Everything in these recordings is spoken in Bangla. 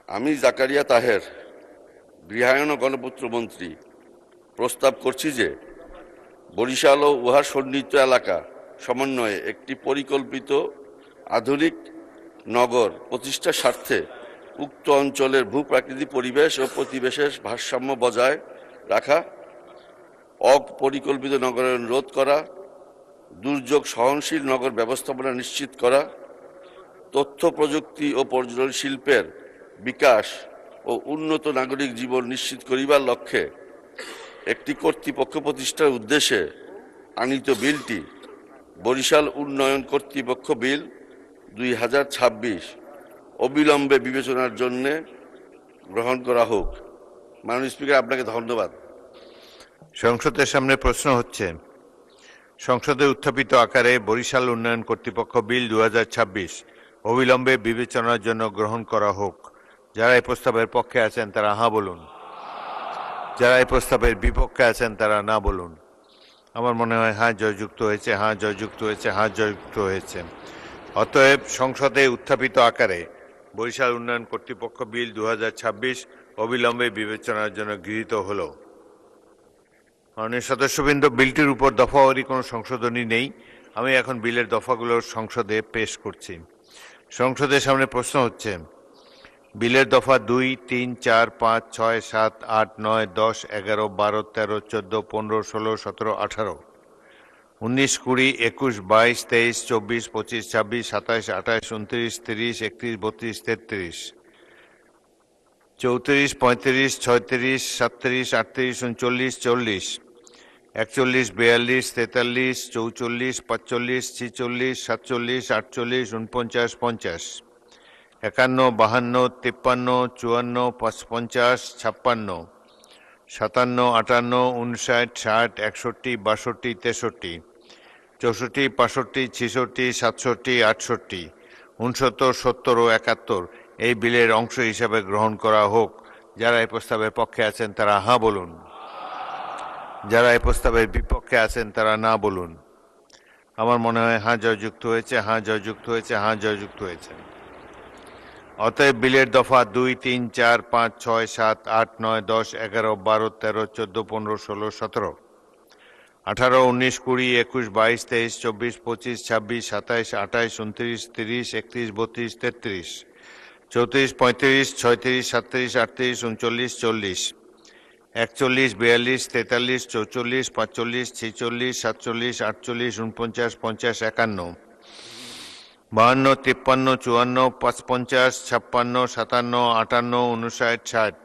আমি জাকারিয়া তাহের, গৃহায়ন ও গণপূর্ত মন্ত্রী, প্রস্তাব করছি যে বরিশাল ও উহার সন্নিহিত এলাকা সমন্বয়ে একটি পরিকল্পিত আধুনিক নগর প্রতিষ্ঠার স্বার্থে উক্ত অঞ্চলের ভূপ্রাকৃতিক পরিবেশ ও প্রতিবেশের ভারসাম্য বজায় রাখা, অপরিকল্পিত নগরায়ন রোধ করা, দুর্যোগ সহনশীল নগর ব্যবস্থাপনা নিশ্চিত করা, তথ্য প্রযুক্তি ও পর্যটন শিল্পের বিকাশ ও উন্নত নাগরিক জীবন নিশ্চিত করিবার লক্ষ্যে একটি কর্তৃপক্ষ প্রতিষ্ঠার উদ্দেশ্যে আনীত বিলটি বরিশাল উন্নয়ন কর্তৃপক্ষ বিল 2026 অবিলম্বে বিবেচনার জন্য গ্রহণ করা হোক। মাননীয় স্পিকার, আপনাকে ধন্যবাদ। সংসদের সামনে প্রশ্ন হচ্ছে, সংসদে উত্থাপিত আকারে বরিশাল উন্নয়ন কর্তৃপক্ষ বিল 2026 অবিলম্বে বিবেচনার জন্য গ্রহণ করা হোক। যারা এই প্রস্তাবের পক্ষে আছেন তারা হ্যাঁ বলুন, যারা এই প্রস্তাবের বিপক্ষে আছেন তারা না বলুন। আমার মনে হয় হ্যাঁ জয়যুক্ত হয়েছে, হ্যাঁ জয়যুক্ত হয়েছে, হ্যাঁ জয়যুক্ত হয়েছে। অতএব সংসদে উত্থাপিত আকারে বরিশাল উন্নয়ন কর্তৃপক্ষ বিল 2026 অবিলম্বে বিবেচনার জন্য গৃহীত হল। মাননীয় সদস্যবৃন্দ, বিলটির উপর দফাওয়ারি কোনো সংশোধনী নেই। আমি এখন বিলের দফাগুলো সংসদে পেশ করছি। সংসদের সামনে প্রশ্ন হচ্ছে, বিলের দফা 2, 3, 4, 5, 6, 7, 8, 9, 10, 11, 12, 13, 14, 15, 16, 17, 18, 19, 20, 21, 22, 23, 24, 25, 26, 27, 28, 29, 30, 31, 32, 33, 34, 35, 36, 37, 38, 39, 40, 41, 42, 43, 44, 45, 46, 47, 48, 49, 50, 51, 52, 53, 54, 55, 56, 57, 58, 59, 60, 61, 62, 63, 64, 65, 66, 67, 68, 69, 70 ও 71 এই বিলের অংশ হিসাবে গ্রহণ করা হোক। যারা এই প্রস্তাবের পক্ষে আছেন তারা হ্যাঁ বলুন, যারা এই প্রস্তাবের বিপক্ষে আছেন তারা না বলুন। আমার মনে হয় হ্যাঁ জয়যুক্ত হয়েছে, হ্যাঁ জয়যুক্ত হয়েছে, হ্যাঁ জয়যুক্ত হয়েছে। অতএব বিলের দফা 2, 3, 4, 5, 6, 7, 8, 9, 10, 11, 12, 13, 14, 15, 16, 17, 18, 19, 20, 21, 22, 23, 24, 25, 26, 27, 28, 29, 30, 31, 32, 33, 34, 35, 36, 37, 38, 39, 40, 41, 42, 43, 44, 45, 46, 47, 48, 49, 50, 51, 52, 53, 54, 55, 56, 57, 58, 59, 60,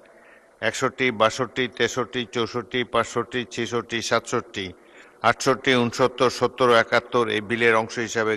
61, 62, 63, 64, 65, 66, 67, 68, 69, 70, 71 এই বিলের অংশ হিসাবে